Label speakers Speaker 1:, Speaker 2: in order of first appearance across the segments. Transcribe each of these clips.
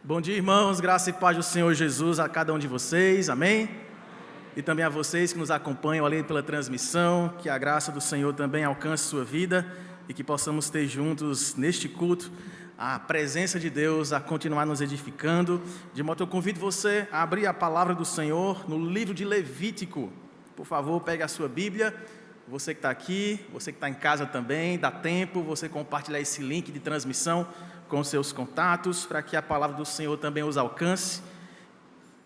Speaker 1: Bom dia, irmãos, graça e paz do Senhor Jesus a cada um de vocês, amém? E também a vocês que nos acompanham ali pela transmissão, que a graça do Senhor também alcance sua vida e que possamos ter juntos neste culto a presença de Deus a continuar nos edificando. De modo que eu convido você a abrir a palavra do Senhor no livro de Levítico. Por favor, pegue a sua Bíblia. Você que está aqui, você que está em casa também, dá tempo você compartilhar esse link de transmissão com seus contatos, para que a palavra do Senhor também os alcance.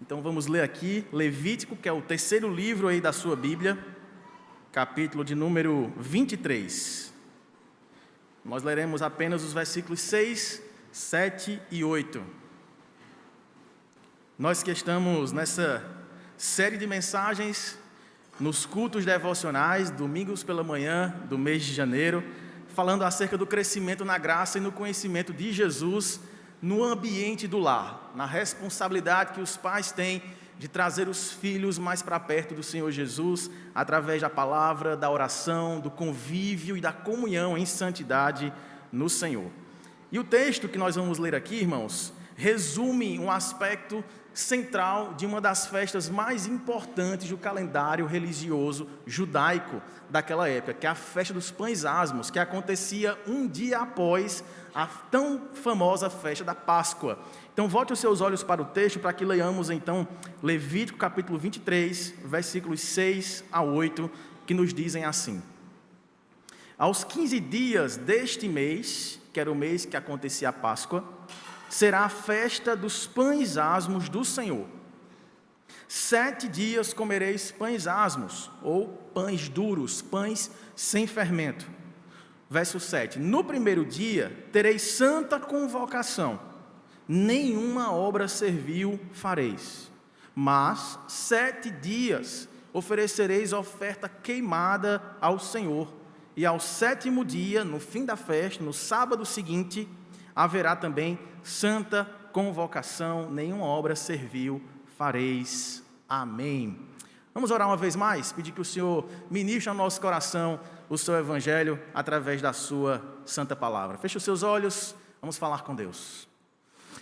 Speaker 1: Então vamos ler aqui, Levítico, que é o terceiro livro aí da sua Bíblia, capítulo de número 23. Nós leremos apenas os versículos 6, 7 e 8. Nós que estamos nessa série de mensagens, nos cultos devocionais, domingos pela manhã do mês de janeiro, falando acerca do crescimento na graça e no conhecimento de Jesus no ambiente do lar, na responsabilidade que os pais têm de trazer os filhos mais para perto do Senhor Jesus, através da palavra, da oração, do convívio e da comunhão em santidade no Senhor. E o texto que nós vamos ler aqui, irmãos, resume um aspecto central de uma das festas mais importantes do calendário religioso judaico daquela época, que é a festa dos pães asmos, que acontecia um dia após a tão famosa festa da Páscoa. Então volte os seus olhos para o texto para que leiamos então Levítico capítulo 23, versículos 6 a 8, que nos dizem assim: Aos 15 dias deste mês, que era o mês que acontecia a Páscoa, será a festa dos pães asmos do Senhor. 7 dias comereis pães asmos, ou pães duros, pães sem fermento. Verso 7, no primeiro dia tereis santa convocação, nenhuma obra servil fareis, mas 7 dias oferecereis oferta queimada ao Senhor, e ao 7º dia, no fim da festa, no sábado seguinte, haverá também santa convocação, nenhuma obra servil fareis. Amém. Vamos orar uma vez mais, pedir que o Senhor ministre ao nosso coração o seu evangelho através da sua santa palavra. Feche os seus olhos, vamos falar com Deus.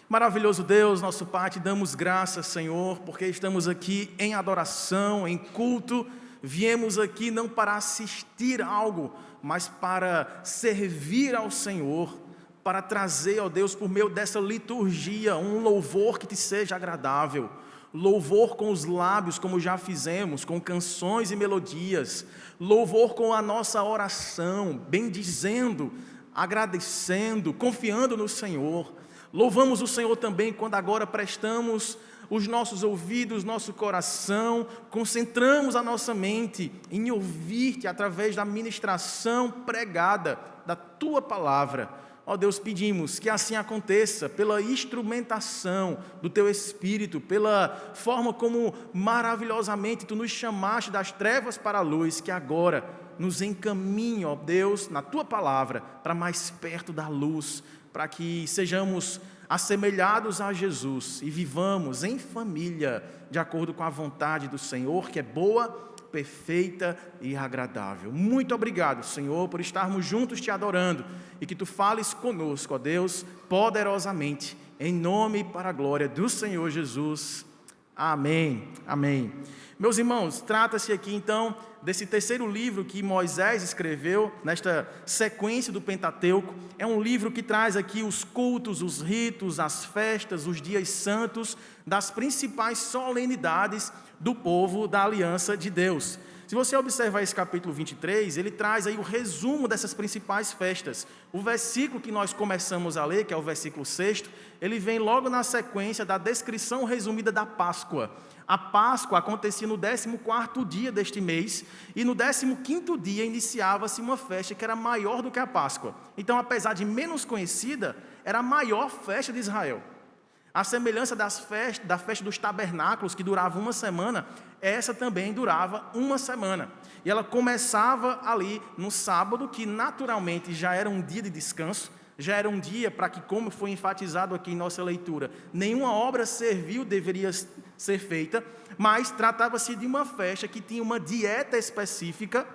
Speaker 1: Maravilhoso Deus, nosso Pai, te damos graças, Senhor, porque estamos aqui em adoração, em culto. Viemos aqui não para assistir algo, mas para servir ao Senhor, para trazer, ó Deus, por meio dessa liturgia, um louvor que te seja agradável. Louvor com os lábios, como já fizemos, com canções e melodias. Louvor com a nossa oração, bendizendo, agradecendo, confiando no Senhor. Louvamos o Senhor também quando agora prestamos os nossos ouvidos, nosso coração, concentramos a nossa mente em ouvir-te através da ministração pregada da tua palavra. Ó Deus, pedimos que assim aconteça pela instrumentação do Teu Espírito, pela forma como maravilhosamente Tu nos chamaste das trevas para a luz, que agora nos encaminhe, ó Deus, na Tua palavra, para mais perto da luz, para que sejamos assemelhados a Jesus e vivamos em família, de acordo com a vontade do Senhor, que é boa, perfeita e agradável. Muito obrigado, Senhor, por estarmos juntos te adorando e que Tu fales conosco, ó Deus, poderosamente, em nome e para a glória do Senhor Jesus. Amém, amém. Meus irmãos, trata-se aqui então desse terceiro livro que Moisés escreveu nesta sequência do Pentateuco. É um livro que traz aqui os cultos, os ritos, as festas, os dias santos das principais solenidades do povo da aliança de Deus. Se você observar esse capítulo 23, ele traz aí o resumo dessas principais festas. O versículo que nós começamos a ler, que é o versículo 6, ele vem logo na sequência da descrição resumida da Páscoa. A Páscoa acontecia no 14º dia deste mês, e no 15º dia iniciava-se uma festa que era maior do que a Páscoa. Então, apesar de menos conhecida, era a maior festa de Israel. A semelhança da festa dos tabernáculos, que durava uma semana, essa também durava uma semana. E ela começava ali no sábado, que naturalmente já era um dia de descanso, já era um dia para que, como foi enfatizado aqui em nossa leitura, nenhuma obra servil deveria ser feita, mas tratava-se de uma festa que tinha uma dieta específica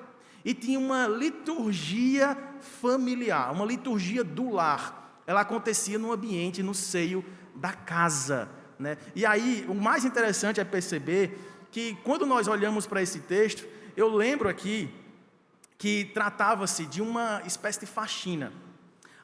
Speaker 1: e tinha uma liturgia familiar, uma liturgia do lar. ela acontecia no ambiente, no seio da casa, né? E aí, o mais interessante é perceber que, quando nós olhamos para esse texto, eu lembro aqui que tratava-se de uma espécie de faxina.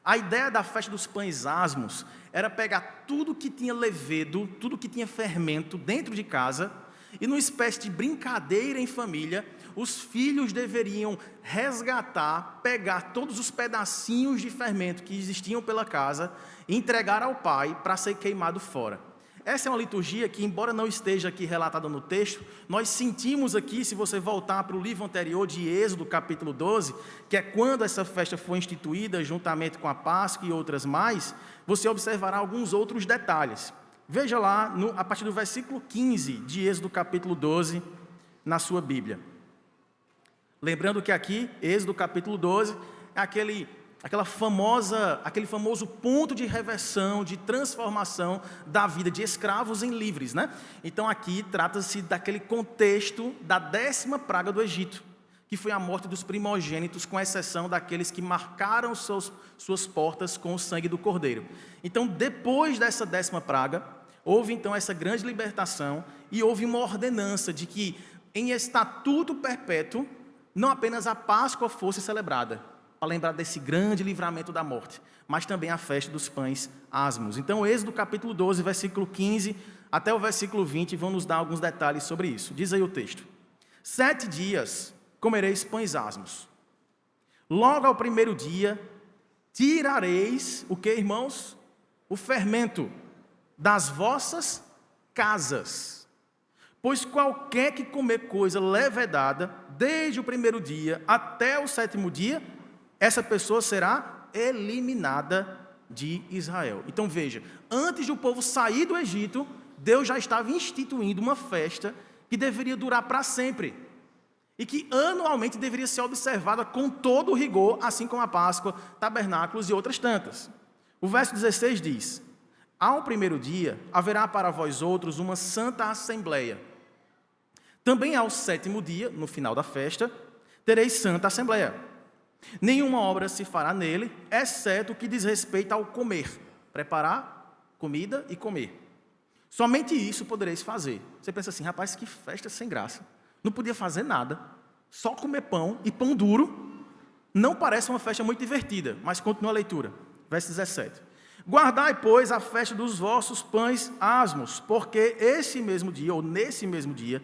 Speaker 1: A ideia da festa dos pães asmos era pegar tudo que tinha levedo, tudo que tinha fermento dentro de casa, e numa espécie de brincadeira em família, os filhos deveriam resgatar, pegar todos os pedacinhos de fermento que existiam pela casa e entregar ao pai para ser queimado fora. Essa é uma liturgia que, embora não esteja aqui relatada no texto, nós sentimos aqui, se você voltar para o livro anterior de Êxodo, capítulo 12, que é quando essa festa foi instituída, juntamente com a Páscoa e outras mais, você observará alguns outros detalhes. Veja lá, a partir do versículo 15 de Êxodo, capítulo 12, na sua Bíblia. Lembrando que aqui, Êxodo, capítulo 12, é aquele famoso ponto de reversão, de transformação da vida de escravos em livres, né? Então aqui trata-se daquele contexto da 10ª praga do Egito, que foi a morte dos primogênitos, com exceção daqueles que marcaram suas portas com o sangue do cordeiro. Então, depois dessa 10ª praga, houve então essa grande libertação e houve uma ordenança de que, em estatuto perpétuo, não apenas a Páscoa fosse celebrada, para lembrar desse grande livramento da morte, mas também a festa dos pães asmos. Então, Êxodo capítulo 12, versículo 15 até o versículo 20, vão nos dar alguns detalhes sobre isso. Diz aí o texto: 7 dias comereis pães asmos. Logo ao primeiro dia, tirareis, o que, irmãos? O fermento das vossas casas. Pois qualquer que comer coisa levedada, desde o primeiro dia até o 7º dia, essa pessoa será eliminada de Israel. Então veja, antes de o povo sair do Egito, Deus já estava instituindo uma festa que deveria durar para sempre. E que anualmente deveria ser observada com todo o rigor, assim como a Páscoa, tabernáculos e outras tantas. O verso 16 diz: ao primeiro dia haverá para vós outros uma santa assembleia. Também ao 7º dia, no final da festa, tereis santa assembleia. Nenhuma obra se fará nele, exceto o que diz respeito ao comer, preparar comida e comer. Somente isso podereis fazer. Você pensa assim: rapaz, que festa sem graça. Não podia fazer nada, só comer pão e pão duro. Não parece uma festa muito divertida, mas continua a leitura. Verso 17. Guardai, pois, a festa dos vossos pães asmos, porque esse mesmo dia, ou nesse mesmo dia,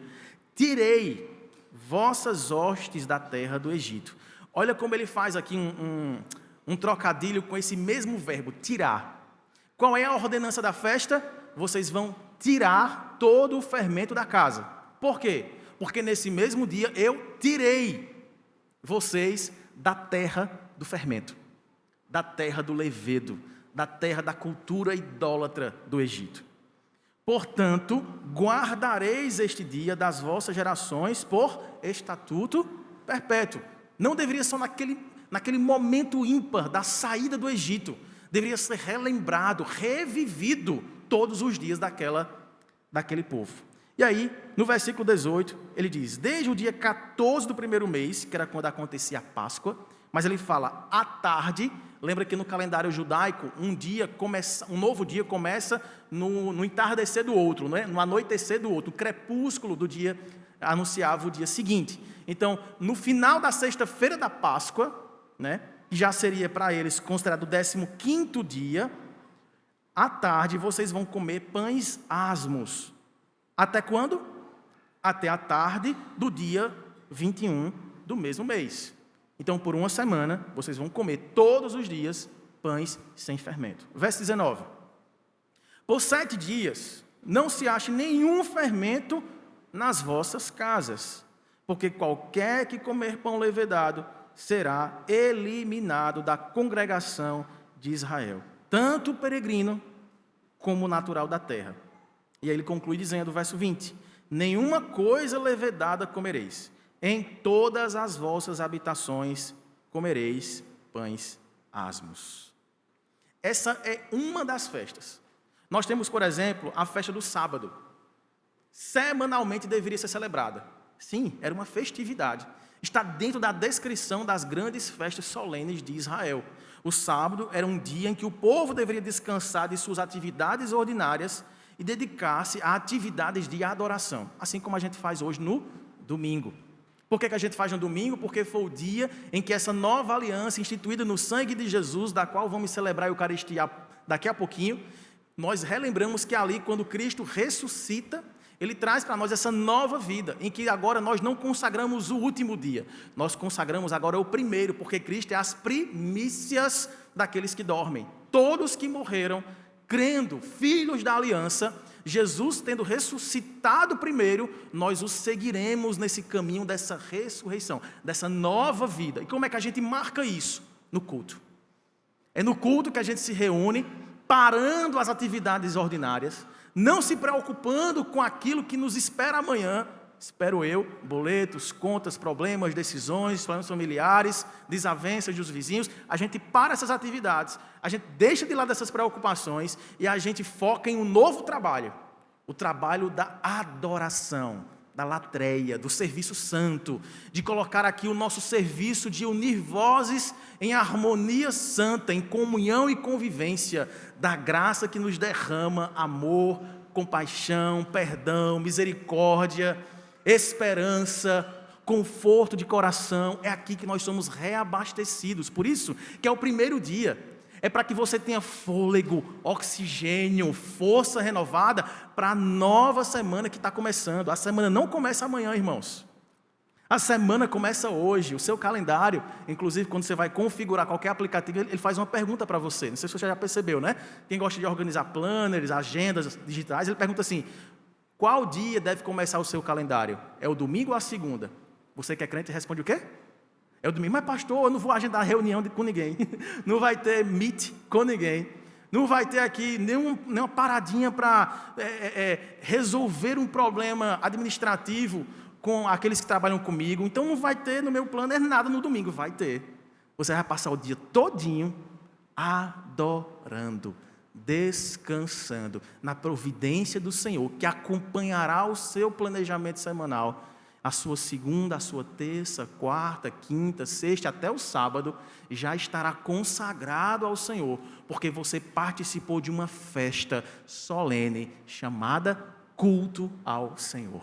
Speaker 1: tirei vossas hostes da terra do Egito. Olha como ele faz aqui um trocadilho com esse mesmo verbo, tirar. Qual é a ordenança da festa? Vocês vão tirar todo o fermento da casa. Por quê? Porque nesse mesmo dia eu tirei vocês da terra do fermento, da terra do levedo, da terra da cultura idólatra do Egito. Portanto, guardareis este dia das vossas gerações por estatuto perpétuo. Não deveria ser naquele momento ímpar da saída do Egito. Deveria ser relembrado, revivido todos os dias daquele povo. E aí, no versículo 18, ele diz: desde o dia 14 do primeiro mês, que era quando acontecia a Páscoa, mas ele fala à tarde. Lembra que no calendário judaico, um novo dia começa no entardecer do outro, né? No anoitecer do outro, o crepúsculo do dia anunciava o dia seguinte. Então, no final da sexta-feira da Páscoa, né, que já seria para eles considerado o 15º dia, à tarde vocês vão comer pães asmos. Até quando? Até a tarde do dia 21 do mesmo mês. Então, por uma semana, vocês vão comer todos os dias pães sem fermento. Verso 19. Por 7 dias não se ache nenhum fermento nas vossas casas, porque qualquer que comer pão levedado será eliminado da congregação de Israel, tanto o peregrino como o natural da terra. E aí ele conclui dizendo, verso 20: nenhuma coisa levedada comereis, em todas as vossas habitações comereis pães asmos. Essa é uma das festas. Nós temos, por exemplo, a festa do sábado. Semanalmente deveria ser celebrada. Sim, era uma festividade. Está dentro da descrição das grandes festas solenes de Israel. O sábado era um dia em que o povo deveria descansar de suas atividades ordinárias e dedicar-se a atividades de adoração, assim como a gente faz hoje no domingo. Por que a gente faz no domingo? Porque foi o dia em que essa nova aliança, instituída no sangue de Jesus, da qual vamos celebrar a Eucaristia daqui a pouquinho, nós relembramos que ali, quando Cristo ressuscita, Ele traz para nós essa nova vida, em que agora nós não consagramos o último dia, nós consagramos agora o primeiro, porque Cristo é as primícias daqueles que dormem. Todos que morreram, crendo, filhos da aliança, Jesus tendo ressuscitado primeiro, nós o seguiremos nesse caminho dessa ressurreição, dessa nova vida. E como é que a gente marca isso? No culto. É no culto que a gente se reúne, parando as atividades ordinárias, não se preocupando com aquilo que nos espera amanhã, espero eu, boletos, contas, problemas, decisões, problemas familiares, desavenças dos vizinhos. A gente para essas atividades, a gente deixa de lado essas preocupações e a gente foca em um novo trabalho, o trabalho da adoração, da latreia, do serviço santo, de colocar aqui o nosso serviço de unir vozes em harmonia santa, em comunhão e convivência da graça que nos derrama amor, compaixão, perdão, misericórdia, esperança, conforto de coração. É aqui que nós somos reabastecidos. Por isso que é o primeiro dia. É para que você tenha fôlego, oxigênio, força renovada para a nova semana que está começando. A semana não começa amanhã, irmãos. A semana começa hoje. O seu calendário, inclusive quando você vai configurar qualquer aplicativo, ele faz uma pergunta para você. Não sei se você já percebeu, né? Quem gosta de organizar planners, agendas digitais, ele pergunta assim: qual dia deve começar o seu calendário? É o domingo ou a segunda? Você que é crente responde o quê? É o domingo. Mas pastor, eu não vou agendar reunião com ninguém. Não vai ter meet com ninguém. Não vai ter aqui nenhuma paradinha para resolver um problema administrativo com aqueles que trabalham comigo. Então não vai ter no meu plano nada no domingo. Vai ter. Você vai passar o dia todinho adorando, descansando na providência do Senhor, que acompanhará o seu planejamento semanal. A sua segunda, a sua terça, quarta, quinta, sexta, até o sábado, já estará consagrado ao Senhor, porque você participou de uma festa solene, chamada culto ao Senhor.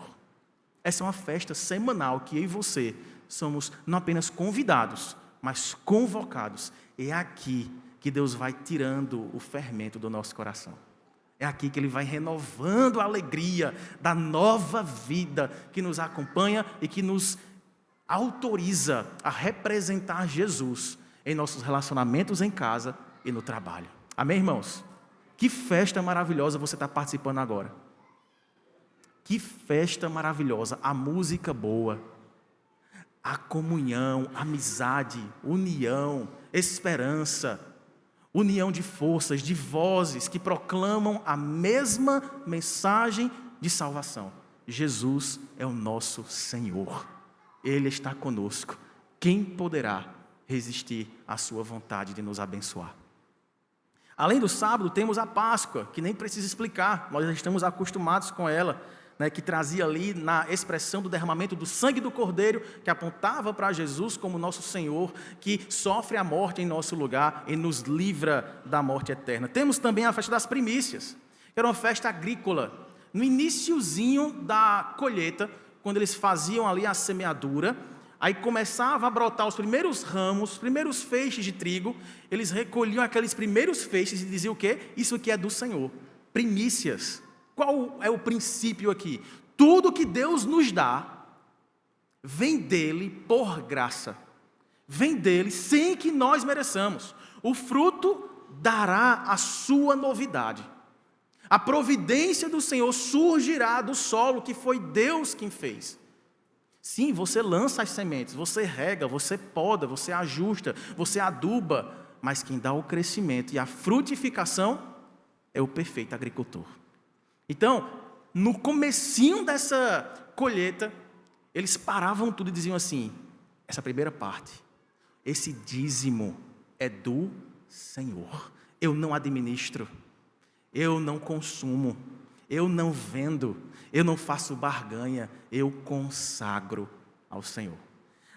Speaker 1: Essa é uma festa semanal que eu e você somos não apenas convidados, mas convocados. É aqui que Deus vai tirando o fermento do nosso coração. É aqui que Ele vai renovando a alegria da nova vida que nos acompanha e que nos autoriza a representar Jesus em nossos relacionamentos em casa e no trabalho. Amém, irmãos? Que festa maravilhosa você está participando agora. Que festa maravilhosa, a música boa, a comunhão, amizade, união, esperança, união de forças, de vozes que proclamam a mesma mensagem de salvação. Jesus é o nosso Senhor. Ele está conosco. Quem poderá resistir à sua vontade de nos abençoar? Além do sábado, temos a Páscoa, que nem precisa explicar. Nós já estamos acostumados com ela, né, que trazia ali na expressão do derramamento do sangue do Cordeiro, que apontava para Jesus como nosso Senhor, que sofre a morte em nosso lugar e nos livra da morte eterna. Temos também a festa das primícias, que era uma festa agrícola. No iniciozinho da colheita, quando eles faziam ali a semeadura, aí começava a brotar os primeiros ramos, os primeiros feixes de trigo, eles recolhiam aqueles primeiros feixes e diziam o quê? Isso aqui é do Senhor, primícias. Qual é o princípio aqui? Tudo que Deus nos dá, vem dele por graça. Vem dele sem que nós mereçamos. O fruto dará a sua novidade. A providência do Senhor surgirá do solo que foi Deus quem fez. Sim, você lança as sementes, você rega, você poda, você ajusta, você aduba, mas quem dá o crescimento e a frutificação é o perfeito agricultor. Então, no comecinho dessa colheita, eles paravam tudo e diziam assim: essa primeira parte, esse dízimo é do Senhor. Eu não administro, eu não consumo, eu não vendo, eu não faço barganha, eu consagro ao Senhor.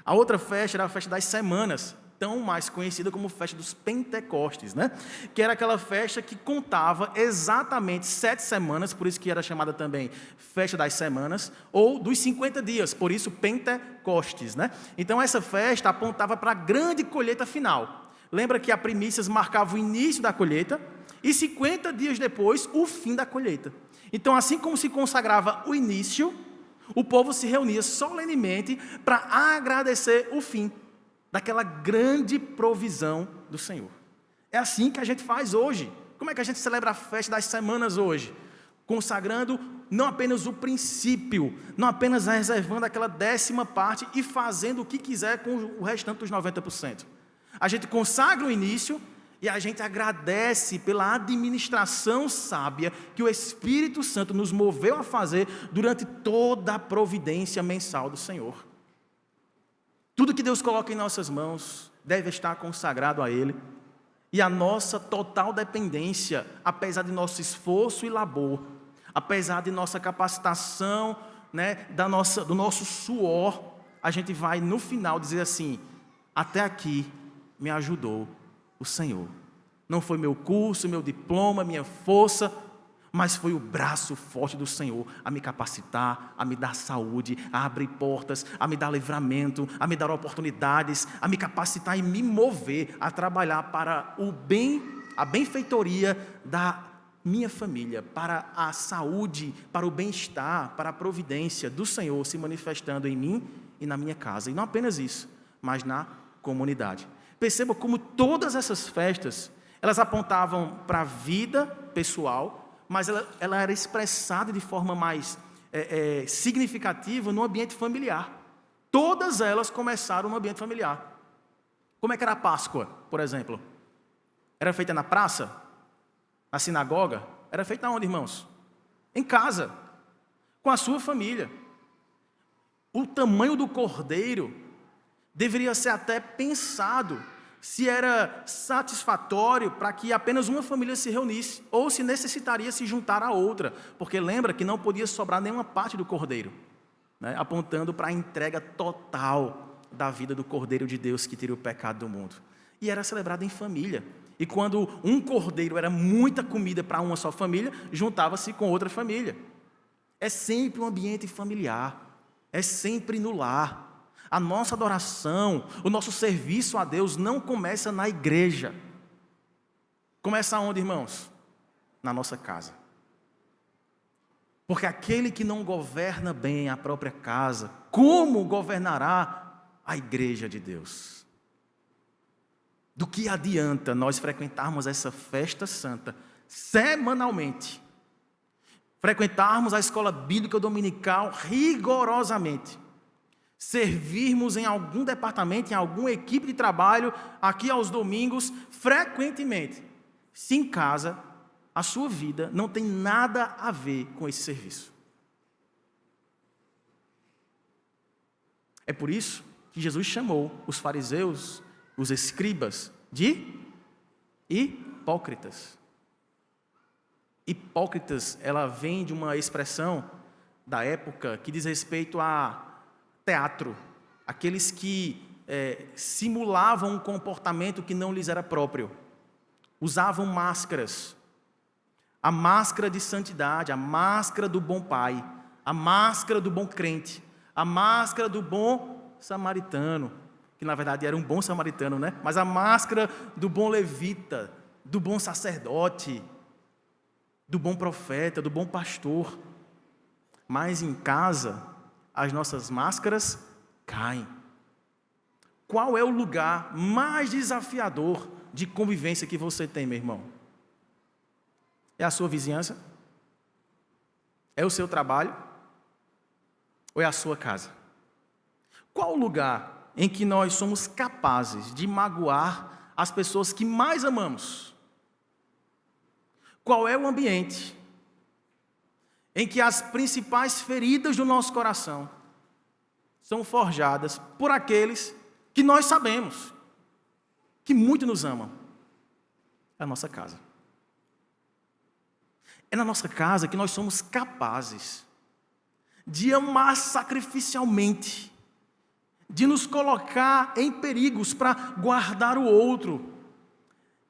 Speaker 1: A outra festa era a festa das semanas, tão mais conhecida como festa dos Pentecostes, né? Que era aquela festa que contava exatamente 7 semanas, por isso que era chamada também festa das semanas, ou dos 50 dias, por isso Pentecostes, né? Então essa festa apontava para a grande colheita final. Lembra que a primícias marcava o início da colheita e 50 dias depois o fim da colheita. Então, assim como se consagrava o início, o povo se reunia solenemente para agradecer o fim daquela grande provisão do Senhor. É assim que a gente faz hoje. Como é que a gente celebra a festa das semanas hoje? Consagrando não apenas o princípio, não apenas reservando aquela 10ª parte e fazendo o que quiser com o restante dos 90%. A gente consagra o início e a gente agradece pela administração sábia que o Espírito Santo nos moveu a fazer durante toda a providência mensal do Senhor. Tudo que Deus coloca em nossas mãos deve estar consagrado a Ele. E a nossa total dependência, apesar de nosso esforço e labor, apesar de nossa capacitação, né, do nosso suor, a gente vai no final dizer assim: até aqui me ajudou o Senhor. Não foi meu curso, meu diploma, minha força, mas foi o braço forte do Senhor a me capacitar, a me dar saúde, a abrir portas, a me dar livramento, a me dar oportunidades, a me capacitar e me mover a trabalhar para o bem, a benfeitoria da minha família, para a saúde, para o bem-estar, para a providência do Senhor se manifestando em mim e na minha casa. E não apenas isso, mas na comunidade. Perceba como todas essas festas, elas apontavam para a vida pessoal, mas ela era expressada de forma mais significativa no ambiente familiar. Todas elas começaram no ambiente familiar. Como é que era a Páscoa, por exemplo? Era feita na praça? Na sinagoga? Era feita onde, irmãos? Em casa, com a sua família. O tamanho do cordeiro deveria ser até pensado se era satisfatório para que apenas uma família se reunisse, ou se necessitaria se juntar a outra, porque lembra que não podia sobrar nenhuma parte do cordeiro, né? Apontando para a entrega total da vida do Cordeiro de Deus que tira o pecado do mundo. E era celebrado em família. E quando um cordeiro era muita comida para uma só família, juntava-se com outra família. É sempre um ambiente familiar, é sempre no lar. A nossa adoração, o nosso serviço a Deus não começa na igreja. Começa onde, irmãos? Na nossa casa. Porque aquele que não governa bem a própria casa, como governará a igreja de Deus? Do que adianta nós frequentarmos essa festa santa semanalmente? Frequentarmos a escola bíblica dominical rigorosamente? Servirmos em algum departamento, em alguma equipe de trabalho, aqui aos domingos, frequentemente, se em casa a sua vida não tem nada a ver com esse serviço. É por isso que Jesus chamou os fariseus, os escribas, de hipócritas. Hipócritas, ela vem de uma expressão da época que diz respeito a teatro, aqueles que simulavam um comportamento que não lhes era próprio, usavam máscaras, a máscara de santidade, a máscara do bom pai, a máscara do bom crente, a máscara do bom samaritano, que na verdade era um bom samaritano, né? Mas a máscara do bom levita, do bom sacerdote, do bom profeta, do bom pastor. Mas em casa, as nossas máscaras caem. Qual é o lugar mais desafiador de convivência que você tem, meu irmão? É a sua vizinhança? É o seu trabalho? Ou é a sua casa? Qual o lugar em que nós somos capazes de magoar as pessoas que mais amamos? Qual é o ambiente em que as principais feridas do nosso coração são forjadas por aqueles que nós sabemos que muito nos amam? É a nossa casa. É na nossa casa que nós somos capazes de amar sacrificialmente, de nos colocar em perigos para guardar o outro.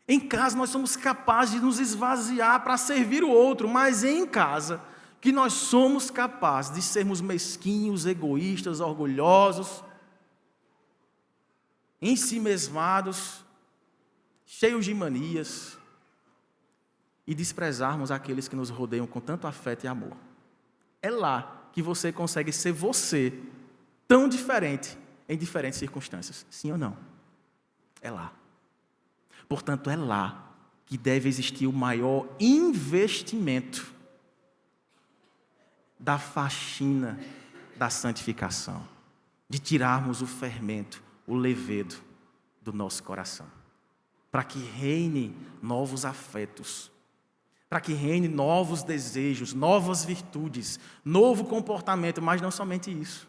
Speaker 1: Em casa nós somos capazes de nos esvaziar para servir o outro, mas é em casa que nós somos capazes de sermos mesquinhos, egoístas, orgulhosos, ensimesmados, cheios de manias e desprezarmos aqueles que nos rodeiam com tanto afeto e amor. É lá que você consegue ser você, tão diferente em diferentes circunstâncias. Sim ou não? É lá. Portanto, é lá que deve existir o maior investimento da faxina da santificação, de tirarmos o fermento, o levedo do nosso coração, para que reine novos afetos, para que reine novos desejos, novas virtudes, novo comportamento, mas não somente isso.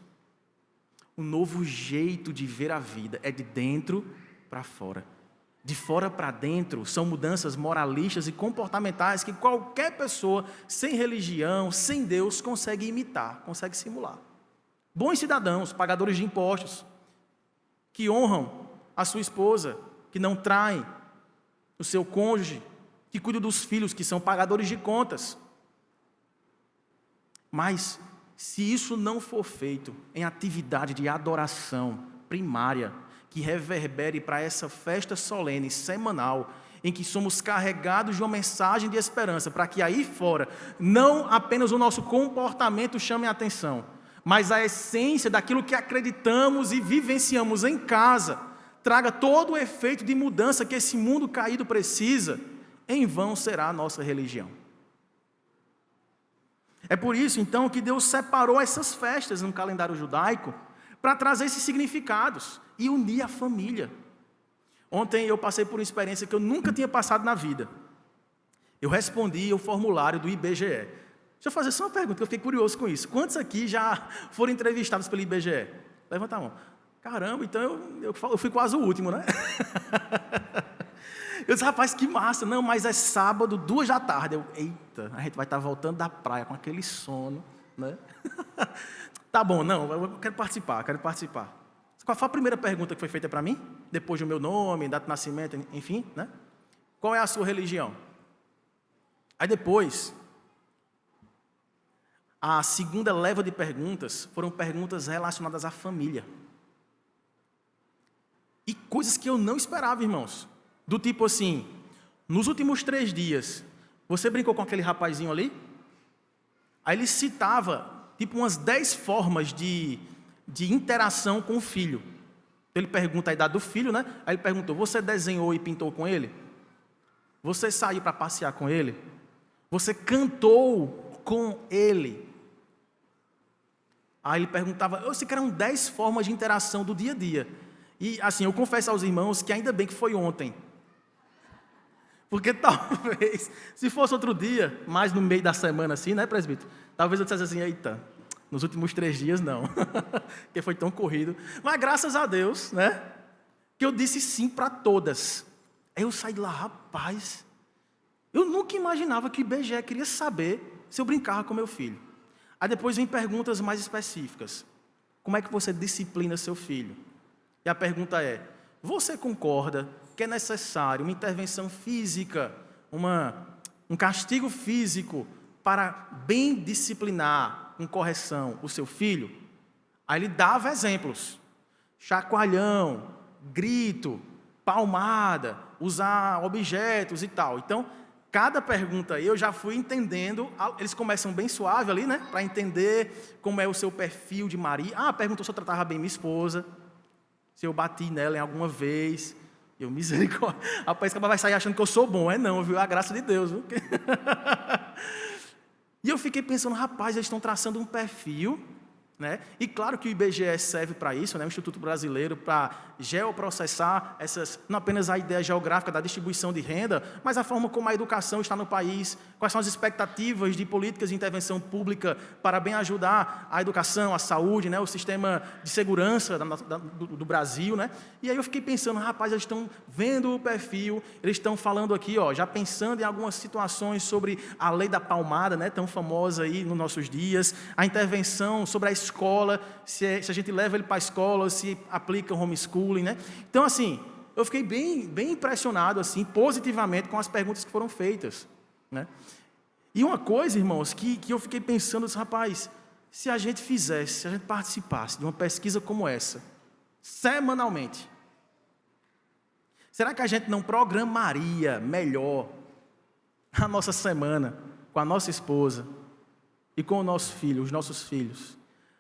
Speaker 1: O novo jeito de ver a vida é de dentro para fora. De fora para dentro são mudanças moralistas e comportamentais que qualquer pessoa sem religião, sem Deus, consegue imitar, consegue simular. Bons cidadãos, pagadores de impostos, que honram a sua esposa, que não traem o seu cônjuge, que cuidam dos filhos, que são pagadores de contas. Mas, se isso não for feito em atividade de adoração primária, que reverbere para essa festa solene, semanal, em que somos carregados de uma mensagem de esperança, para que aí fora, não apenas o nosso comportamento chame a atenção, mas a essência daquilo que acreditamos e vivenciamos em casa, traga todo o efeito de mudança que esse mundo caído precisa, em vão será a nossa religião. É por isso, então, que Deus separou essas festas no calendário judaico para trazer esses significados e unir a família. Ontem eu passei por uma experiência que eu nunca tinha passado na vida. Eu respondi o formulário do IBGE. Deixa eu fazer só uma pergunta, que eu fiquei curioso com isso. Quantos aqui já foram entrevistados pelo IBGE? Levanta a mão. Caramba, então eu fui quase o último, né? Eu disse, rapaz, que massa. Não, mas é sábado, 14h. Eu, eita, a gente vai estar voltando da praia com aquele sono, né? Tá bom, não, eu quero participar. Qual foi a primeira pergunta que foi feita para mim? Depois do meu nome, data de nascimento, enfim, né? Qual é a sua religião? Aí depois, a segunda leva de perguntas foram perguntas relacionadas à família. E coisas que eu não esperava, irmãos. Do tipo assim, nos últimos 3 dias, você brincou com aquele rapazinho ali? Aí ele citava, tipo, umas 10 formas de interação com o filho. Então ele pergunta a idade do filho, né? Aí ele perguntou, você desenhou e pintou com ele? Você saiu para passear com ele? Você cantou com ele? Aí ele perguntava, eu sei que eram 10 formas de interação do dia a dia. E assim, eu confesso aos irmãos que ainda bem que foi ontem. Porque talvez, se fosse outro dia, mais no meio da semana assim, né, presbítero? Talvez eu dissesse assim, eita, nos últimos 3 dias não, porque foi tão corrido. Mas graças a Deus, né, que eu disse sim para todas. Aí eu saí de lá, rapaz, eu nunca imaginava que o IBGE queria saber se eu brincava com meu filho. Aí depois vem perguntas mais específicas. Como é que você disciplina seu filho? E a pergunta é, você concorda que é necessário uma intervenção física, um castigo físico para bem disciplinar, com correção, o seu filho? Aí ele dava exemplos. Chacoalhão, grito, palmada, usar objetos e tal. Então, cada pergunta aí eu já fui entendendo, eles começam bem suave ali, né? Para entender como é o seu perfil de marido. Perguntou se eu tratava bem minha esposa, se eu bati nela em alguma vez. Eu, misericórdia. Rapaz, esse cara vai sair achando que eu sou bom. É não, viu? A graça de Deus, viu? E eu fiquei pensando, rapaz, eles estão traçando um perfil, né? E claro que o IBGE serve para isso, né? O Instituto Brasileiro, para geoprocessar não apenas a ideia geográfica da distribuição de renda, mas a forma como a educação está no país, quais são as expectativas de políticas de intervenção pública para bem ajudar a educação, a saúde, né, o sistema de segurança do Brasil, né? E aí eu fiquei pensando, rapaz, eles estão vendo o perfil, eles estão falando aqui, ó, já pensando em algumas situações sobre a lei da palmada, né, tão famosa aí nos nossos dias, a intervenção sobre a escola, se a gente leva ele para a escola, se aplica o homeschooling, né? Então, assim, eu fiquei bem impressionado, assim, positivamente com as perguntas que foram feitas, né? E uma coisa, irmãos, que eu fiquei pensando, disse, rapaz, se a gente participasse de uma pesquisa como essa, semanalmente, será que a gente não programaria melhor a nossa semana com a nossa esposa e com o nosso filho, os nossos filhos,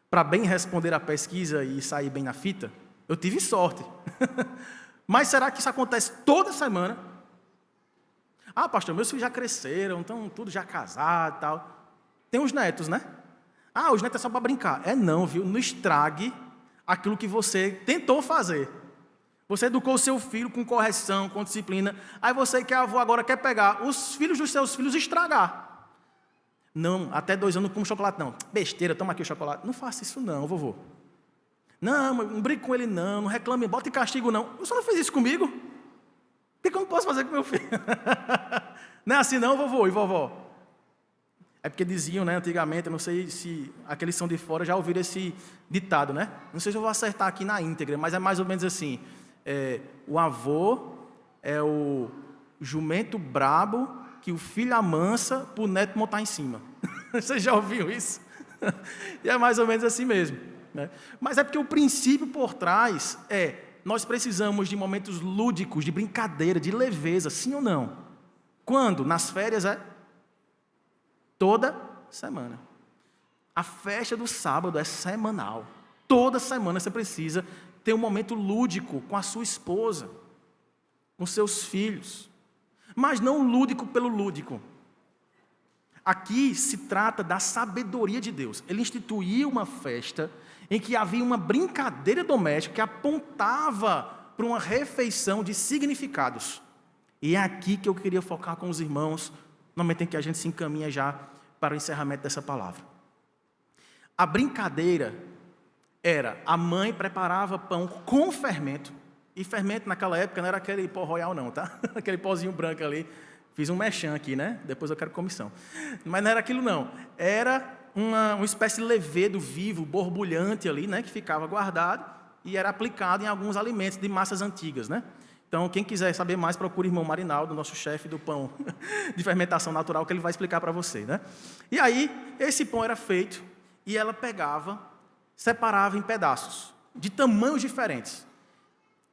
Speaker 1: para bem responder à pesquisa e sair bem na fita? Eu tive sorte. Mas será que isso acontece toda semana? Ah, pastor, meus filhos já cresceram, estão tudo já casados e tal. Tem os netos, né? Ah, os netos é só para brincar. É não, viu? Não estrague aquilo que você tentou fazer. Você educou o seu filho com correção, com disciplina. Aí você que é avô agora quer pegar os filhos dos seus filhos e estragar. Não, até 2 anos não como chocolate não. Besteira, toma aqui o chocolate. Não faça isso não, vovô. Não brigue com ele não reclame, bota em castigo não. O senhor não fez isso comigo? Por que eu não posso fazer com meu filho? Não é assim não, vovô e vovó? É porque diziam, né, antigamente, eu não sei se aqueles são de fora já ouviram esse ditado, né? Não sei se eu vou acertar aqui na íntegra, mas é mais ou menos assim. O avô é o jumento brabo que o filho amansa para o neto montar em cima. Você já ouviu isso? E é mais ou menos assim mesmo. Né? Mas é porque o princípio por trás nós precisamos de momentos lúdicos, de brincadeira, de leveza, sim ou não? Quando? Nas férias toda semana. A festa do sábado é semanal. Toda semana você precisa ter um momento lúdico com a sua esposa, com seus filhos. Mas não lúdico pelo lúdico. Aqui se trata da sabedoria de Deus. Ele instituiu uma festa em que havia uma brincadeira doméstica que apontava para uma refeição de significados. E é aqui que eu queria focar com os irmãos, no momento em que a gente se encaminha já para o encerramento dessa palavra. A brincadeira era, a mãe preparava pão com fermento, e fermento naquela época não era aquele pó royal não, tá? Aquele pozinho branco ali, fiz um mexã aqui, né? Depois eu quero comissão. Mas não era aquilo não, era uma espécie de levedo vivo, borbulhante ali, né, que ficava guardado e era aplicado em alguns alimentos de massas antigas, né? Então, quem quiser saber mais, procure o irmão Marinaldo, nosso chefe do pão de fermentação natural, que ele vai explicar para você, né? E aí, esse pão era feito e ela pegava, separava em pedaços de tamanhos diferentes.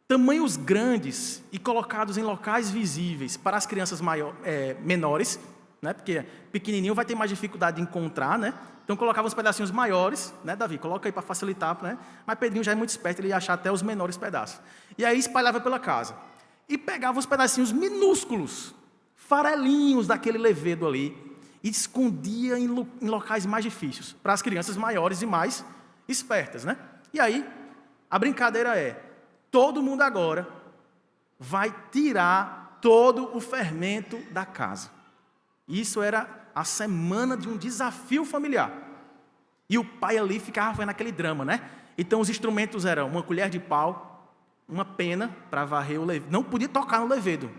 Speaker 1: Tamanhos grandes e colocados em locais visíveis para as crianças menores, né? Porque pequenininho vai ter mais dificuldade de encontrar, né? Então colocava uns pedacinhos maiores, né, Davi? Coloca aí para facilitar, né? Mas Pedrinho já é muito esperto, ele ia achar até os menores pedaços. E aí espalhava pela casa. E pegava os pedacinhos minúsculos, farelinhos daquele levedo ali, e escondia em locais mais difíceis, para as crianças maiores e mais espertas, né? E aí, a brincadeira todo mundo agora vai tirar todo o fermento da casa. Isso era a semana de um desafio familiar. E o pai ali ficava vendo aquele drama, né? Então os instrumentos eram uma colher de pau, uma pena para varrer o levedo. Não podia tocar no levedo.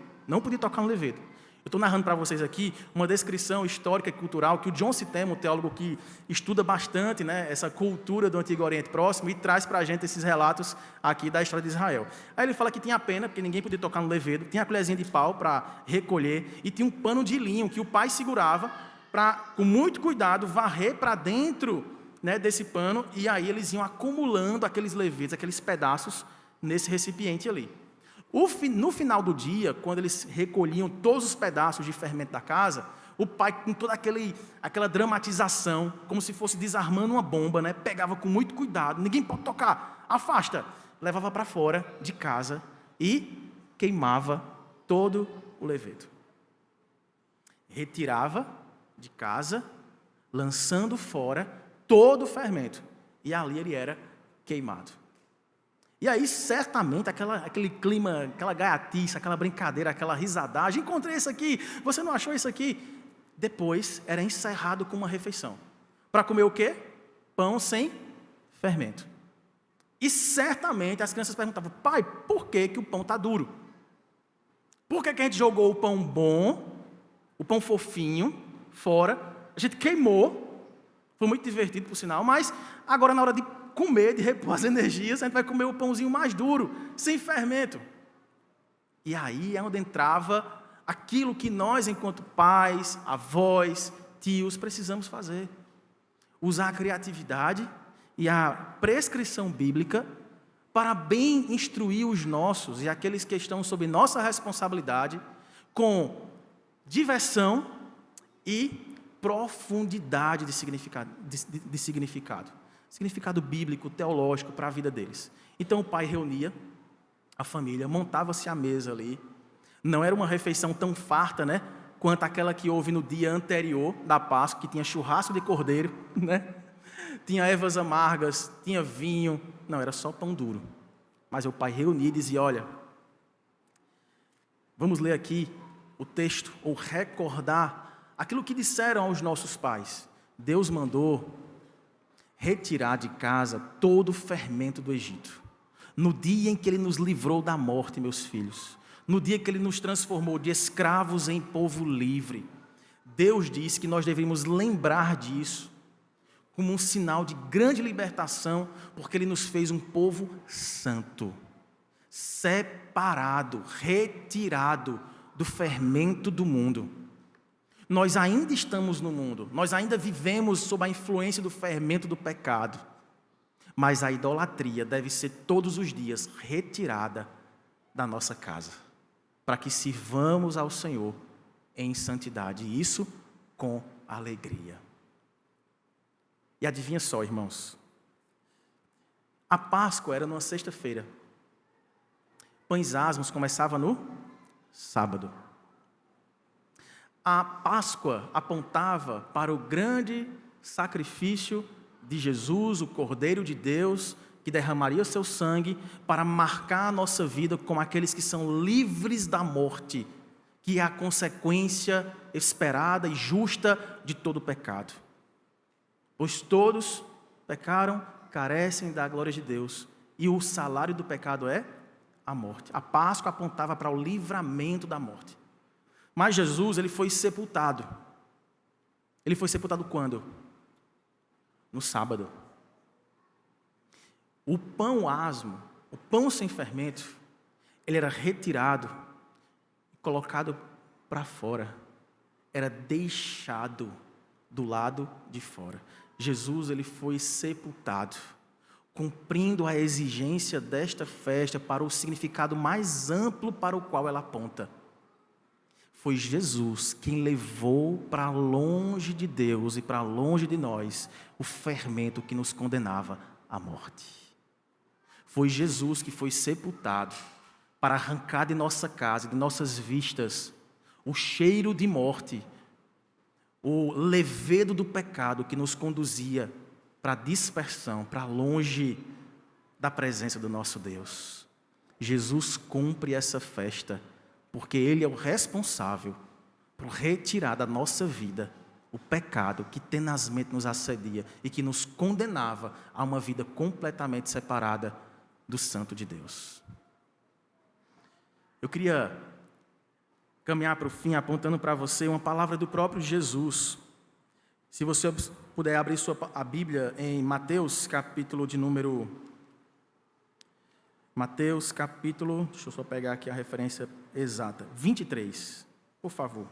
Speaker 1: Eu estou narrando para vocês aqui uma descrição histórica e cultural que o John Sitema, um teólogo que estuda bastante, né, essa cultura do Antigo Oriente Próximo, e traz para a gente esses relatos aqui da história de Israel. Aí ele fala que tinha a pena, porque ninguém podia tocar no levedo, tinha a colherzinha de pau para recolher, e tinha um pano de linho que o pai segurava para, com muito cuidado, varrer para dentro, né, desse pano, e aí eles iam acumulando aqueles levedos, aqueles pedaços nesse recipiente ali. No final do dia, quando eles recolhiam todos os pedaços de fermento da casa, o pai, com toda aquela dramatização, como se fosse desarmando uma bomba, né? Pegava com muito cuidado, ninguém pode tocar, afasta, levava para fora de casa e queimava todo o levedo. Retirava de casa, lançando fora todo o fermento, e ali ele era queimado. E aí, certamente, aquele clima, aquela gaiatice, aquela brincadeira, aquela risadagem, encontrei isso aqui, você não achou isso aqui? depois era encerrado com uma refeição. Para comer o quê? Pão sem fermento. E certamente as crianças perguntavam: pai, por que o pão está duro? Por que a gente jogou o pão bom, o pão fofinho, fora? A gente queimou, foi muito divertido por sinal, mas agora na hora de comer, de repor as energias, a gente vai comer o pãozinho mais duro, sem fermento. E aí é onde entrava aquilo que nós, enquanto pais, avós, tios, precisamos fazer. Usar a criatividade e a prescrição bíblica para bem instruir os nossos e aqueles que estão sob nossa responsabilidade com diversão e profundidade de significado. Significado bíblico, teológico para a vida deles. Então o pai reunia a família, montava-se à mesa ali. Não era uma refeição tão farta, né, quanto aquela que houve no dia anterior da Páscoa, que tinha churrasco de cordeiro, né? Tinha ervas amargas, tinha vinho. Não, era só pão duro. Mas o pai reunia e dizia: olha, vamos ler aqui o texto, ou recordar aquilo que disseram aos nossos pais. Deus mandou retirar de casa todo o fermento do Egito. No dia em que Ele nos livrou da morte, meus filhos, no dia que Ele nos transformou de escravos em povo livre, Deus disse que nós deveríamos lembrar disso como um sinal de grande libertação, porque Ele nos fez um povo santo, separado, retirado do fermento do mundo. Nós ainda estamos no mundo, nós ainda vivemos sob a influência do fermento do pecado, mas a idolatria deve ser todos os dias retirada da nossa casa, para que sirvamos ao Senhor em santidade, e isso com alegria. E adivinha só, irmãos, a Páscoa era numa sexta-feira, pães asmos começava no sábado. A Páscoa apontava para o grande sacrifício de Jesus, o Cordeiro de Deus, que derramaria o seu sangue para marcar a nossa vida como aqueles que são livres da morte, que é a consequência esperada e justa de todo pecado. Pois todos pecaram, carecem da glória de Deus, e o salário do pecado é a morte. A Páscoa apontava para o livramento da morte. Mas Jesus, ele foi sepultado. Ele foi sepultado quando? No sábado. O pão asmo, o pão sem fermento, ele era retirado e colocado para fora. Era deixado do lado de fora. Jesus, ele foi sepultado, cumprindo a exigência desta festa para o significado mais amplo para o qual ela aponta. Foi Jesus quem levou para longe de Deus e para longe de nós o fermento que nos condenava à morte. Foi Jesus que foi sepultado para arrancar de nossa casa, de nossas vistas, o cheiro de morte, o levedo do pecado que nos conduzia para a dispersão, para longe da presença do nosso Deus. Jesus cumpre essa festa, porque Ele é o responsável por retirar da nossa vida o pecado que tenazmente nos assedia e que nos condenava a uma vida completamente separada do Santo de Deus. Eu queria caminhar para o fim apontando para você uma palavra do próprio Jesus. Se você puder abrir a Bíblia em Mateus, capítulo de número... Mateus, capítulo... Deixa eu só pegar aqui a referência exata. 23, por favor.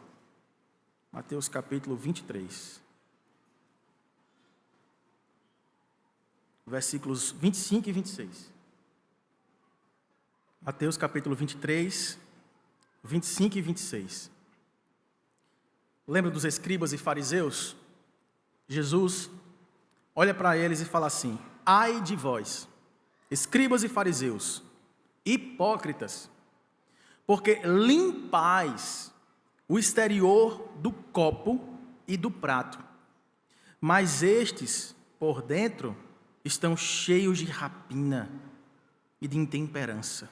Speaker 1: Mateus, capítulo 23. Versículos 25 e 26. Mateus, capítulo 23, 25 e 26. Lembra dos escribas e fariseus? Jesus olha para eles e fala assim: ai de vós, escribas e fariseus, hipócritas, porque limpais o exterior do copo e do prato, mas estes, por dentro, estão cheios de rapina e de intemperança.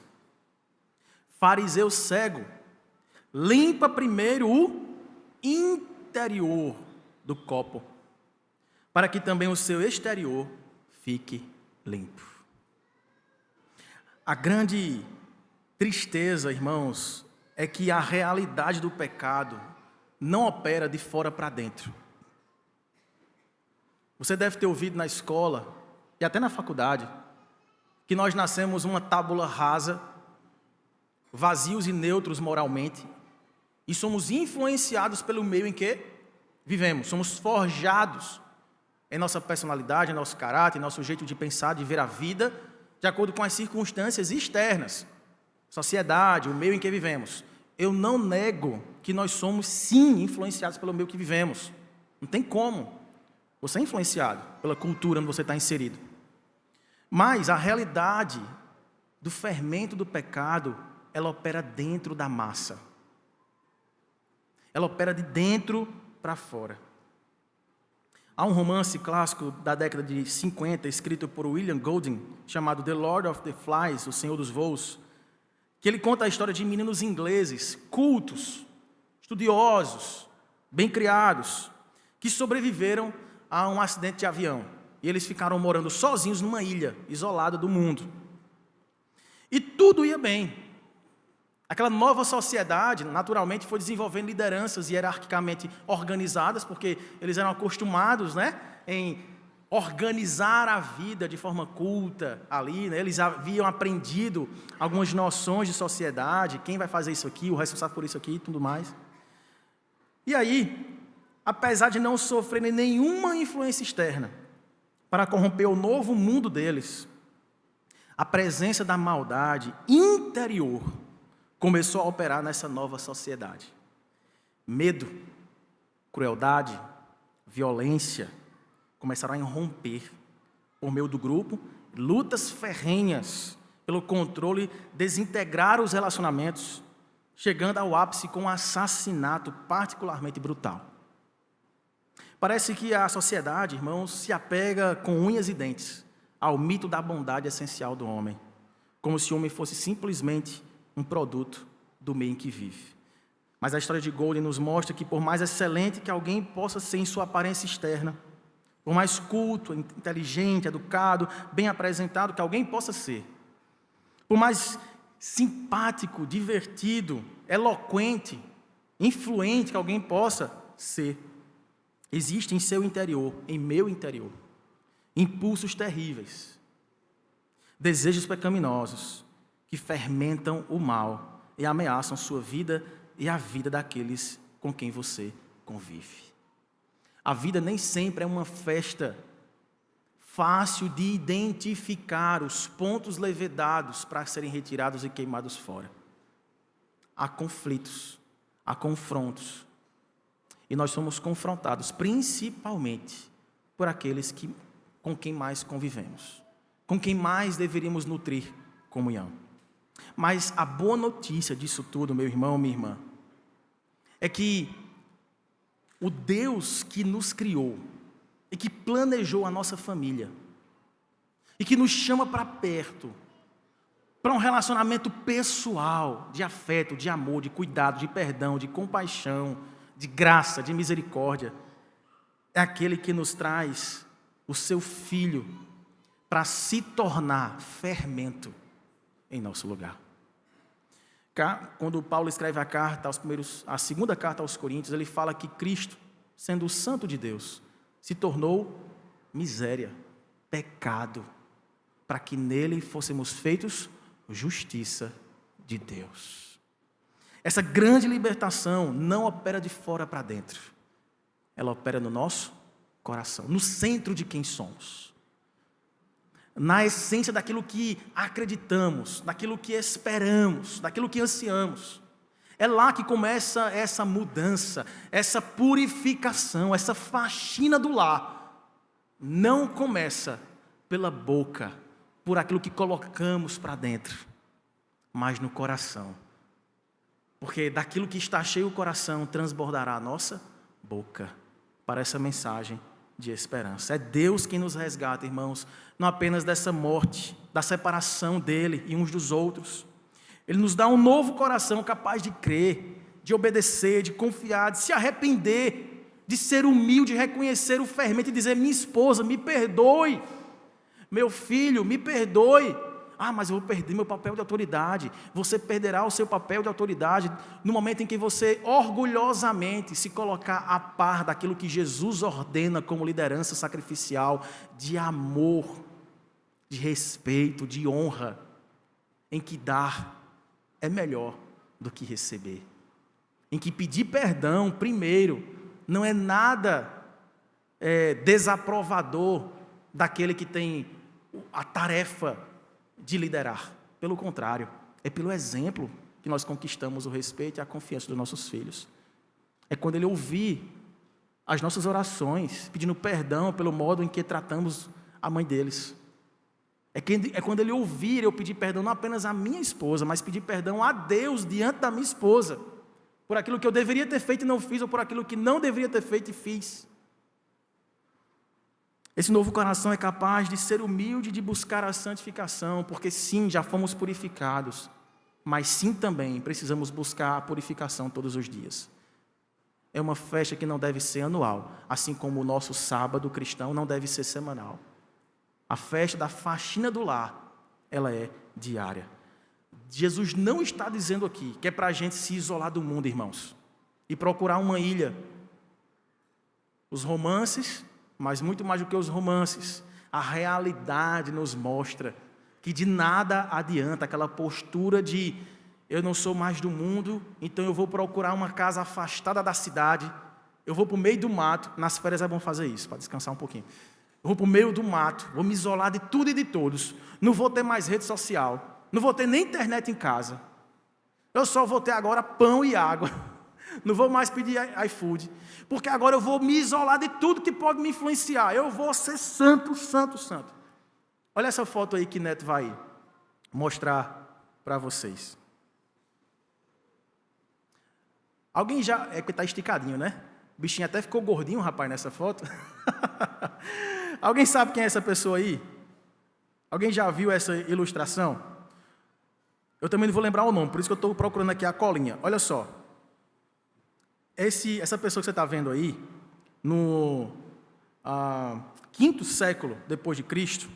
Speaker 1: Fariseu cego, limpa primeiro o interior do copo, para que também o seu exterior fique limpo. A grande tristeza, irmãos, é que a realidade do pecado não opera de fora para dentro. Você deve ter ouvido na escola e até na faculdade que nós nascemos uma tábula rasa, vazios e neutros moralmente, e somos influenciados pelo meio em que vivemos. Somos forjados em nossa personalidade, em nosso caráter, em nosso jeito de pensar, de ver a vida, de acordo com as circunstâncias externas, sociedade, o meio em que vivemos. Eu não nego que nós somos, sim, influenciados pelo meio que vivemos. Não tem como. Você é influenciado pela cultura onde você está inserido. Mas a realidade do fermento do pecado, ela opera dentro da massa. Ela opera de dentro para fora. Há um romance clássico da década de 50, escrito por William Golding, chamado The Lord of the Flies, O Senhor dos Voos, que ele conta a história de meninos ingleses, cultos, estudiosos, bem criados, que sobreviveram a um acidente de avião. E eles ficaram morando sozinhos numa ilha, isolada do mundo. E tudo ia bem. Aquela nova sociedade, naturalmente, foi desenvolvendo lideranças hierarquicamente organizadas, porque eles eram acostumados, em organizar a vida de forma culta ali, Eles haviam aprendido algumas noções de sociedade, quem vai fazer isso aqui, o responsável por isso aqui e tudo mais. E aí, apesar de não sofrerem nenhuma influência externa para corromper o novo mundo deles, a presença da maldade interior começou a operar nessa nova sociedade. Medo, crueldade, violência começaram a irromper por meio do grupo, lutas ferrenhas pelo controle, desintegraram os relacionamentos, chegando ao ápice com um assassinato particularmente brutal. Parece que a sociedade, irmãos, se apega com unhas e dentes ao mito da bondade essencial do homem, como se o homem fosse simplesmente um produto do meio em que vive. Mas a história de Golding nos mostra que por mais excelente que alguém possa ser em sua aparência externa, por mais culto, inteligente, educado, bem apresentado que alguém possa ser, por mais simpático, divertido, eloquente, influente que alguém possa ser, existe em seu interior, em meu interior, impulsos terríveis, desejos pecaminosos, que fermentam o mal e ameaçam sua vida e a vida daqueles com quem você convive. A vida nem sempre é uma festa fácil de identificar os pontos levedados para serem retirados e queimados fora. Há conflitos, há confrontos, e nós somos confrontados principalmente por aqueles com quem mais convivemos, com quem mais deveríamos nutrir comunhão. Mas a boa notícia disso tudo, meu irmão, minha irmã, é que o Deus que nos criou e que planejou a nossa família e que nos chama para perto, para um relacionamento pessoal, de afeto, de amor, de cuidado, de perdão, de compaixão, de graça, de misericórdia, é aquele que nos traz o seu Filho para se tornar fermento em nosso lugar. Quando Paulo escreve a segunda carta aos Coríntios, ele fala que Cristo, sendo o Santo de Deus, se tornou miséria, pecado, para que nele fôssemos feitos justiça de Deus. Essa grande libertação não opera de fora para dentro, ela opera no nosso coração, no centro de quem somos, na essência daquilo que acreditamos, daquilo que esperamos, daquilo que ansiamos. É lá que começa essa mudança, essa purificação, essa faxina do lar. Não começa pela boca, por aquilo que colocamos para dentro, mas no coração. Porque daquilo que está cheio o coração, transbordará a nossa boca para essa mensagem de esperança. É Deus quem nos resgata, irmãos, não apenas dessa morte, da separação dele e uns dos outros. Ele nos dá um novo coração capaz de crer, de obedecer, de confiar, de se arrepender de ser humilde, reconhecer o fermento e dizer: minha esposa, me perdoe, meu filho, me perdoe. Ah, mas eu vou perder meu papel de autoridade. Você perderá o seu papel de autoridade no momento em que você orgulhosamente se colocar a par daquilo que Jesus ordena como liderança sacrificial, de amor, de respeito, de honra, em que dar é melhor do que receber. Em que pedir perdão, primeiro, não é nada desaprovador daquele que tem a tarefa de liderar. Pelo contrário, é pelo exemplo que nós conquistamos o respeito e a confiança dos nossos filhos. É quando ele ouvir as nossas orações, pedindo perdão pelo modo em que tratamos a mãe deles. É quando ele ouvir eu pedir perdão não apenas à minha esposa, mas pedir perdão a Deus diante da minha esposa, por aquilo que eu deveria ter feito e não fiz, ou por aquilo que não deveria ter feito e fiz. Esse novo coração é capaz de ser humilde, de buscar a santificação, porque sim, já fomos purificados, mas sim também precisamos buscar a purificação todos os dias. É uma festa que não deve ser anual, assim como o nosso sábado cristão não deve ser semanal. A festa da faxina do lar, ela é diária. Jesus não está dizendo aqui que é para a gente se isolar do mundo, irmãos, e procurar uma ilha. Os romances, mas muito mais do que os romances, a realidade nos mostra que de nada adianta aquela postura de eu não sou mais do mundo, então eu vou procurar uma casa afastada da cidade, eu vou para o meio do mato. Nas férias é bom fazer isso, para descansar um pouquinho. Eu vou para o meio do mato, vou me isolar de tudo e de todos, não vou ter mais rede social, não vou ter nem internet em casa, eu só vou ter agora pão e água, não vou mais pedir iFood, porque agora eu vou me isolar de tudo que pode me influenciar, eu vou ser santo, santo, santo. Olha essa foto aí que Neto vai mostrar para vocês. Alguém já... É que está esticadinho, né? O bichinho até ficou gordinho, rapaz, nessa foto. Alguém sabe quem é essa pessoa aí? Alguém já viu essa ilustração? Eu também não vou lembrar o nome, por isso que eu estou procurando aqui a colinha. Olha só. Essa pessoa que você está vendo aí, no 5º século depois de Cristo,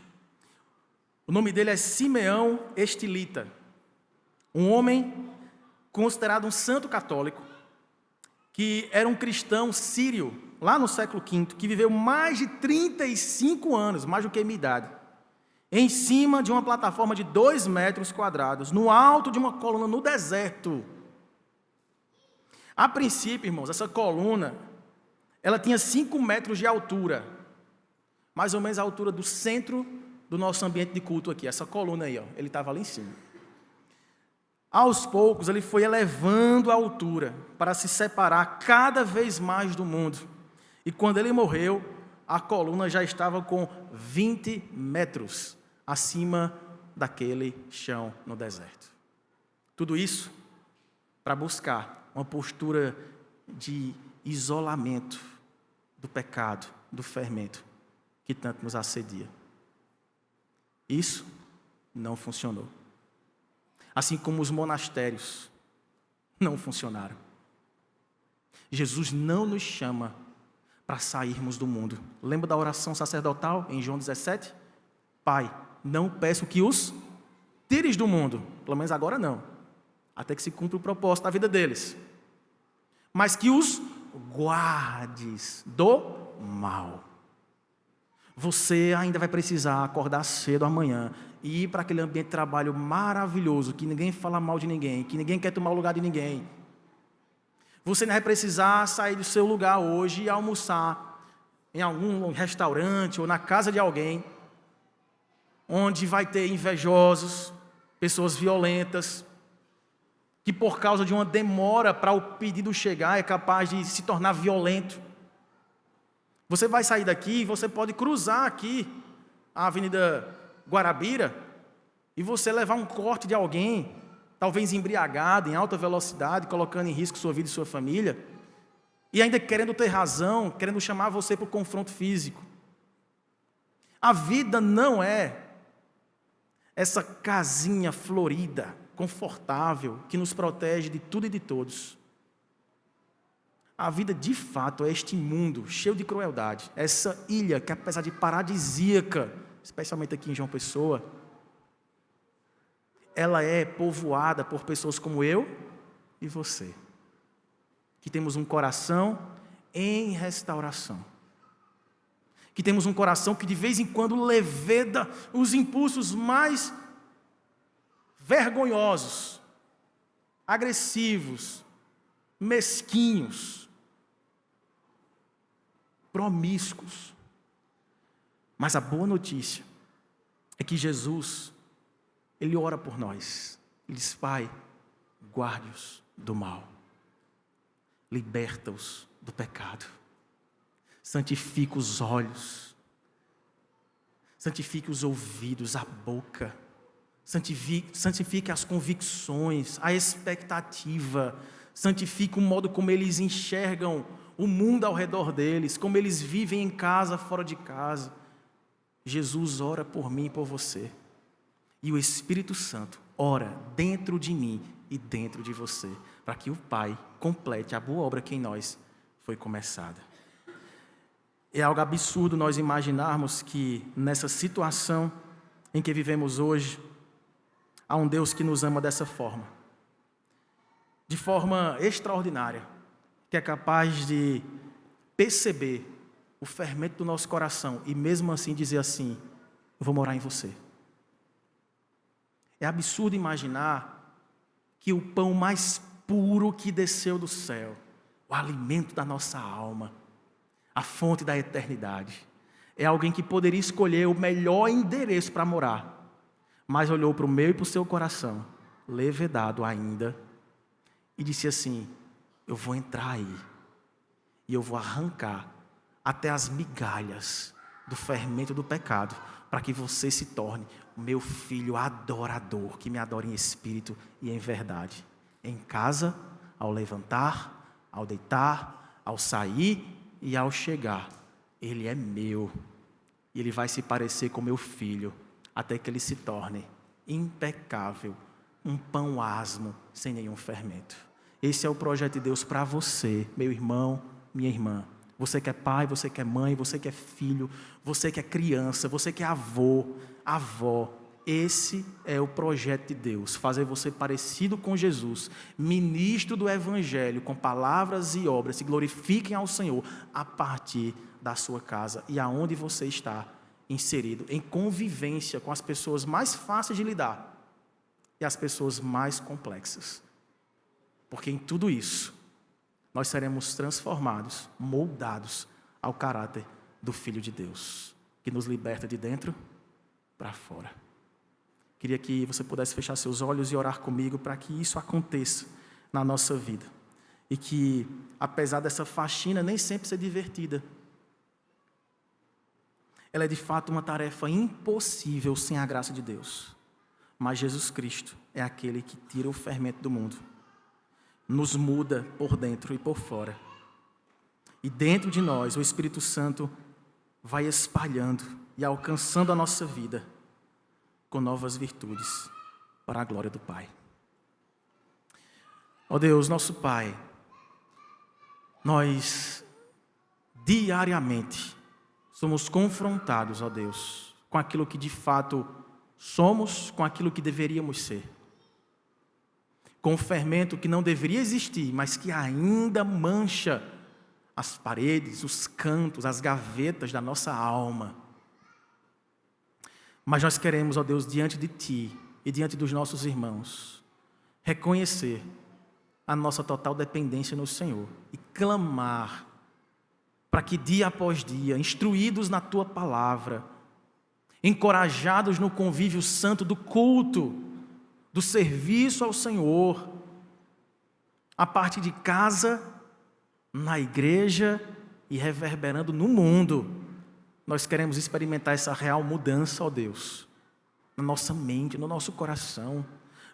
Speaker 1: o nome dele é Simeão Estilita, um homem considerado um santo católico, que era um cristão sírio, lá no século V, que viveu mais de 35 anos, mais do que a minha idade, em cima de uma plataforma de 2 metros quadrados, no alto de uma coluna no deserto. A princípio, irmãos, essa coluna, ela tinha 5 metros de altura, mais ou menos a altura do centro do nosso ambiente de culto aqui, essa coluna aí, ó, ele estava ali em cima. Aos poucos, ele foi elevando a altura para se separar cada vez mais do mundo. E quando ele morreu, a coluna já estava com 20 metros acima daquele chão no deserto. Tudo isso para buscar uma postura de isolamento do pecado, do fermento, que tanto nos assedia. Isso não funcionou. Assim como os monastérios não funcionaram. Jesus não nos chama para sairmos do mundo. Lembra da oração sacerdotal em João 17? Pai, não peço que os tires do mundo, pelo menos agora não, até que se cumpra o propósito da vida deles, mas que os guardes do mal. Você ainda vai precisar acordar cedo amanhã e ir para aquele ambiente de trabalho maravilhoso, que ninguém fala mal de ninguém, que ninguém quer tomar o lugar de ninguém. Você ainda vai precisar sair do seu lugar hoje e almoçar em algum restaurante ou na casa de alguém, onde vai ter invejosos, pessoas violentas, que por causa de uma demora para o pedido chegar é capaz de se tornar violento. Você vai sair daqui e você pode cruzar aqui a Avenida Guarabira e você levar um corte de alguém, talvez embriagado, em alta velocidade, colocando em risco sua vida e sua família, e ainda querendo ter razão, querendo chamar você para o confronto físico. A vida não é essa casinha florida, confortável, que nos protege de tudo e de todos. A vida de fato é este mundo cheio de crueldade. Essa ilha que, apesar de paradisíaca, especialmente aqui em João Pessoa, ela é povoada por pessoas como eu e você, que temos um coração em restauração, que temos um coração que de vez em quando leveda os impulsos mais vergonhosos, agressivos, mesquinhos, promíscuos. Mas a boa notícia é que Jesus, Ele ora por nós. Ele diz: Pai, guarde-os do mal, liberta-os do pecado, santifica os olhos, santifique os ouvidos, a boca, santifique as convicções, a expectativa, santifique o modo como eles enxergam o mundo ao redor deles, como eles vivem em casa, fora de casa. Jesus ora por mim e por você, e o Espírito Santo ora dentro de mim e dentro de você, para que o Pai complete a boa obra que em nós foi começada. É algo absurdo nós imaginarmos que nessa situação em que vivemos hoje, há um Deus que nos ama dessa forma, de forma extraordinária, que é capaz de perceber o fermento do nosso coração e mesmo assim dizer assim: eu vou morar em você. É absurdo imaginar que o pão mais puro que desceu do céu, o alimento da nossa alma, a fonte da eternidade, é alguém que poderia escolher o melhor endereço para morar, mas olhou para o meu e para o seu coração, levedado ainda, e disse assim: eu vou entrar aí, e eu vou arrancar até as migalhas do fermento do pecado, para que você se torne o meu filho adorador, que me adora em espírito e em verdade, em casa, ao levantar, ao deitar, ao sair e ao chegar. Ele é meu, e ele vai se parecer com meu filho, até que ele se torne impecável, um pão asmo, sem nenhum fermento. Esse é o projeto de Deus para você, meu irmão, minha irmã. Você que é pai, você que é mãe, você que é filho, você que é criança, você que é avô, avó. Esse é o projeto de Deus, fazer você parecido com Jesus, ministro do Evangelho, com palavras e obras que glorifiquem ao Senhor a partir da sua casa e aonde você está inserido, em convivência com as pessoas mais fáceis de lidar e as pessoas mais complexas. Porque em tudo isso, nós seremos transformados, moldados ao caráter do Filho de Deus, que nos liberta de dentro para fora. Queria que você pudesse fechar seus olhos e orar comigo para que isso aconteça na nossa vida. E que, apesar dessa faxina nem sempre ser divertida, ela é de fato uma tarefa impossível sem a graça de Deus. Mas Jesus Cristo é aquele que tira o fermento do mundo, nos muda por dentro e por fora. E dentro de nós, o Espírito Santo vai espalhando e alcançando a nossa vida com novas virtudes para a glória do Pai. Ó Deus, nosso Pai, nós diariamente somos confrontados, ó Deus, com aquilo que de fato somos, com aquilo que deveríamos ser. Com o fermento que não deveria existir, mas que ainda mancha as paredes, os cantos, as gavetas da nossa alma. Mas nós queremos, ó Deus, diante de Ti e diante dos nossos irmãos, reconhecer a nossa total dependência no Senhor e clamar para que dia após dia, instruídos na Tua palavra, encorajados no convívio santo do culto, do serviço ao Senhor, a partir de casa, na igreja e reverberando no mundo, nós queremos experimentar essa real mudança, ó Deus, na nossa mente, no nosso coração,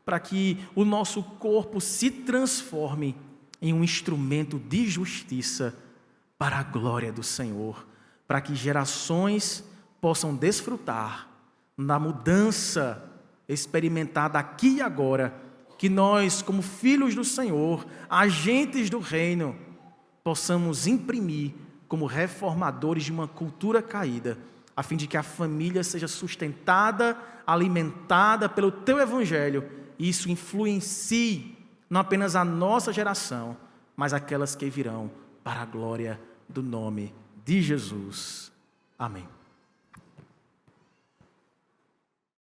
Speaker 1: para que o nosso corpo se transforme em um instrumento de justiça para a glória do Senhor, para que gerações possam desfrutar da mudança experimentada aqui e agora, que nós, como filhos do Senhor, agentes do reino, possamos imprimir como reformadores de uma cultura caída, a fim de que a família seja sustentada, alimentada pelo Teu Evangelho, e isso influencie não apenas a nossa geração, mas aquelas que virão, para a glória do nome de Jesus. Amém.